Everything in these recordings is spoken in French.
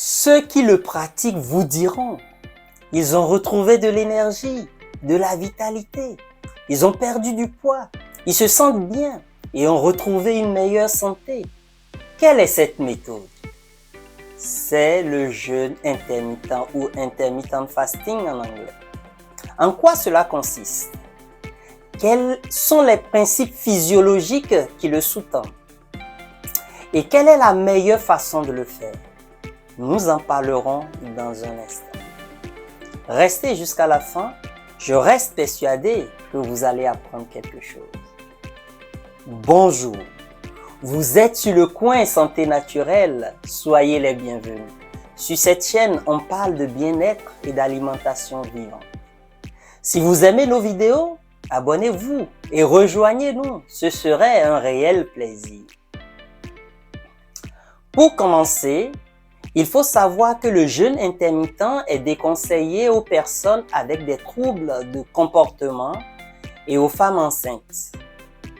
Ceux qui le pratiquent vous diront, ils ont retrouvé de l'énergie, de la vitalité, ils ont perdu du poids, ils se sentent bien et ont retrouvé une meilleure santé. Quelle est cette méthode? C'est le jeûne intermittent ou intermittent fasting en anglais. En quoi cela consiste? Quels sont les principes physiologiques qui le sous-tendent? Et quelle est la meilleure façon de le faire? Nous en parlerons dans un instant. Restez jusqu'à la fin, je reste persuadé que vous allez apprendre quelque chose. Bonjour, vous êtes sur le coin santé naturelle, soyez les bienvenus. Sur cette chaîne, on parle de bien-être et d'alimentation vivante. Si vous aimez nos vidéos, abonnez-vous et rejoignez-nous, ce serait un réel plaisir. Pour commencer, il faut savoir que le jeûne intermittent est déconseillé aux personnes avec des troubles de comportement et aux femmes enceintes.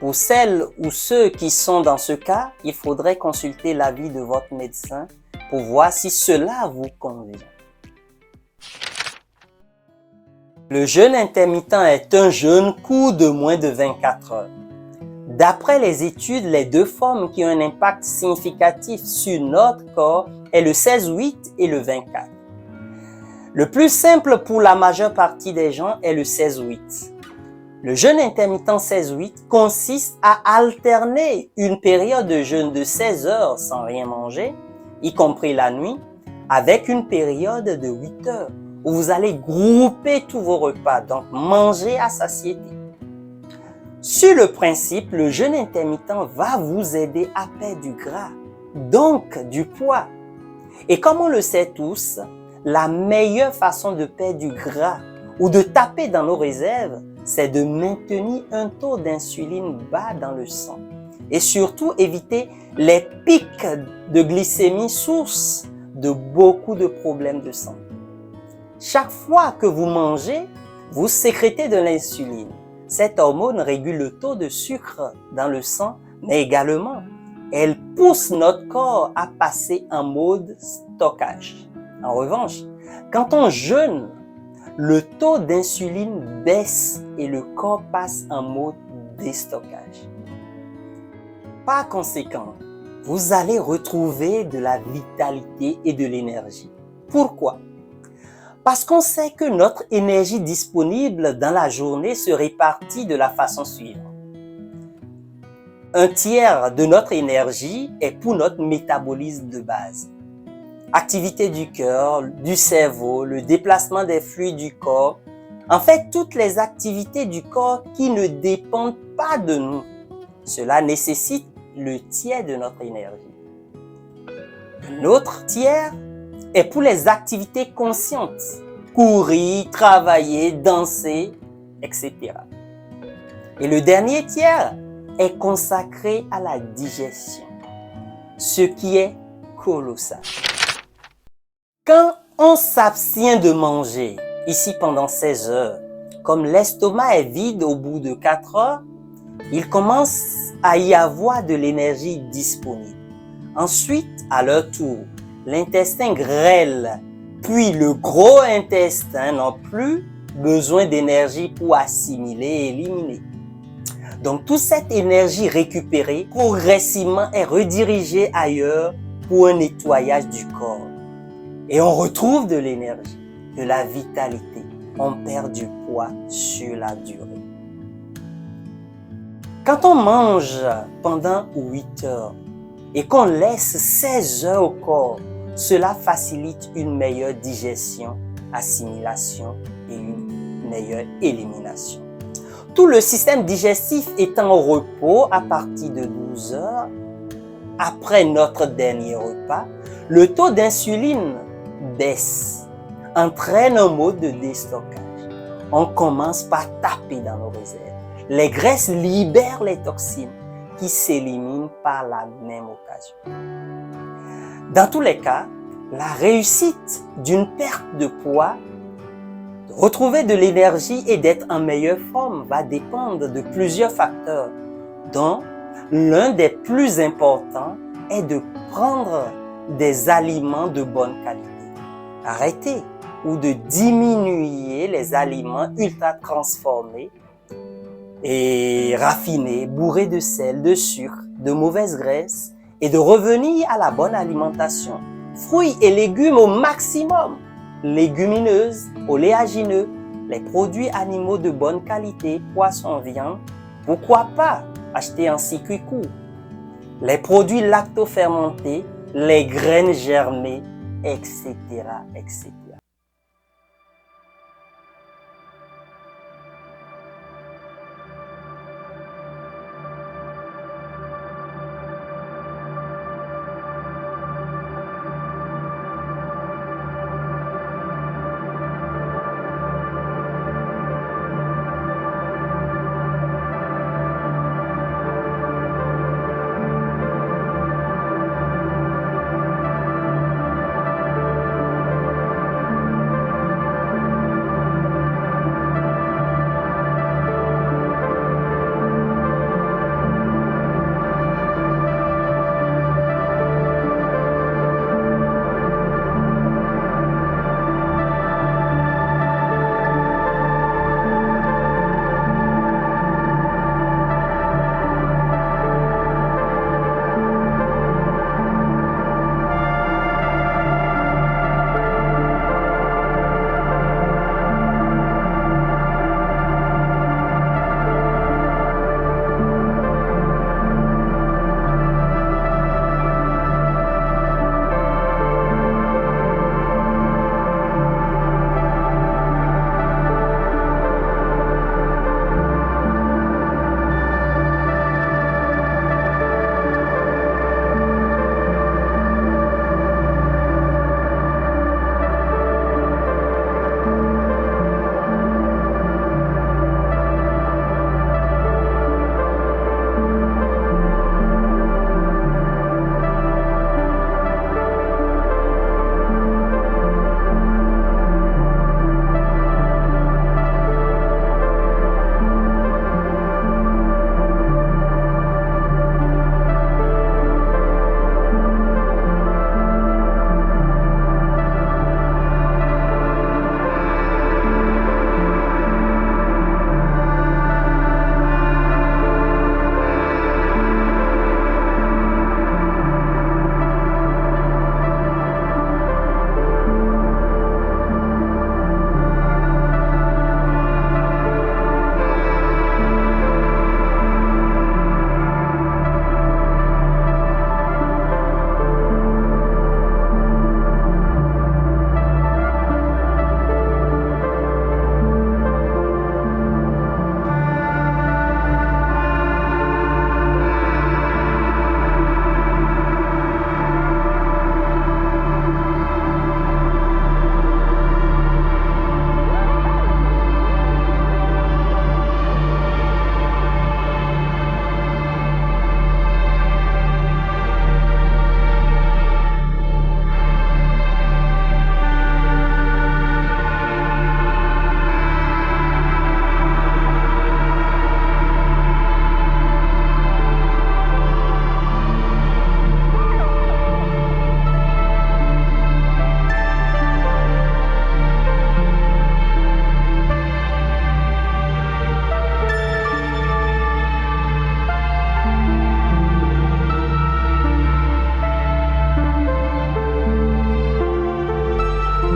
Pour celles ou ceux qui sont dans ce cas, il faudrait consulter l'avis de votre médecin pour voir si cela vous convient. Le jeûne intermittent est un jeûne court de moins de 24 heures. D'après les études, les deux formes qui ont un impact significatif sur notre corps est le 16-8 et le 24. Le plus simple pour la majeure partie des gens est le 16-8. Le jeûne intermittent 16-8 consiste à alterner une période de jeûne de 16 heures sans rien manger, y compris la nuit, avec une période de 8 heures où vous allez grouper tous vos repas, donc manger à satiété. Sur le principe, le jeûne intermittent va vous aider à perdre du gras, donc du poids. Et comme on le sait tous, la meilleure façon de perdre du gras ou de taper dans nos réserves, c'est de maintenir un taux d'insuline bas dans le sang. Et surtout éviter les pics de glycémie, source de beaucoup de problèmes de santé. Chaque fois que vous mangez, vous sécrétez de l'insuline. Cette hormone régule le taux de sucre dans le sang, mais également, elle pousse notre corps à passer en mode stockage. En revanche, quand on jeûne, le taux d'insuline baisse et le corps passe en mode déstockage. Par conséquent, vous allez retrouver de la vitalité et de l'énergie. Pourquoi? Parce qu'on sait que notre énergie disponible dans la journée se répartit de la façon suivante. Un tiers de notre énergie est pour notre métabolisme de base. Activité du cœur, du cerveau, le déplacement des fluides du corps. En fait, toutes les activités du corps qui ne dépendent pas de nous. Cela nécessite le tiers de notre énergie. Un autre tiers est pour les activités conscientes. Courir, travailler, danser, etc. Et le dernier tiers est consacré à la digestion, ce qui est colossal. Quand on s'abstient de manger, ici pendant 16 heures, comme l'estomac est vide au bout de 4 heures, il commence à y avoir de l'énergie disponible. Ensuite, à leur tour, l'intestin grêle, puis le gros intestin n'ont plus besoin d'énergie pour assimiler et éliminer. Donc, toute cette énergie récupérée progressivement est redirigée ailleurs pour un nettoyage du corps. Et on retrouve de l'énergie, de la vitalité. On perd du poids sur la durée. Quand on mange pendant 8 heures et qu'on laisse 16 heures au corps, cela facilite une meilleure digestion, assimilation et une meilleure élimination. Tout le système digestif étant au repos à partir de 12 heures, après notre dernier repas, le taux d'insuline baisse, entraîne un mode de déstockage. On commence par taper dans nos réserves. Les graisses libèrent les toxines qui s'éliminent par la même occasion. Dans tous les cas, la réussite d'une perte de poids, de retrouver de l'énergie et d'être en meilleure forme va dépendre de plusieurs facteurs, dont l'un des plus importants est de prendre des aliments de bonne qualité. Arrêtez ou de diminuer les aliments ultra transformés et raffinés, bourrés de sel, de sucre, de mauvaises graisses et de revenir à la bonne alimentation. Fruits et légumes au maximum, légumineuses, oléagineux, les produits animaux de bonne qualité, poissons, viande, pourquoi pas acheter en circuit court. Les produits lactofermentés, les graines germées, etc., etc.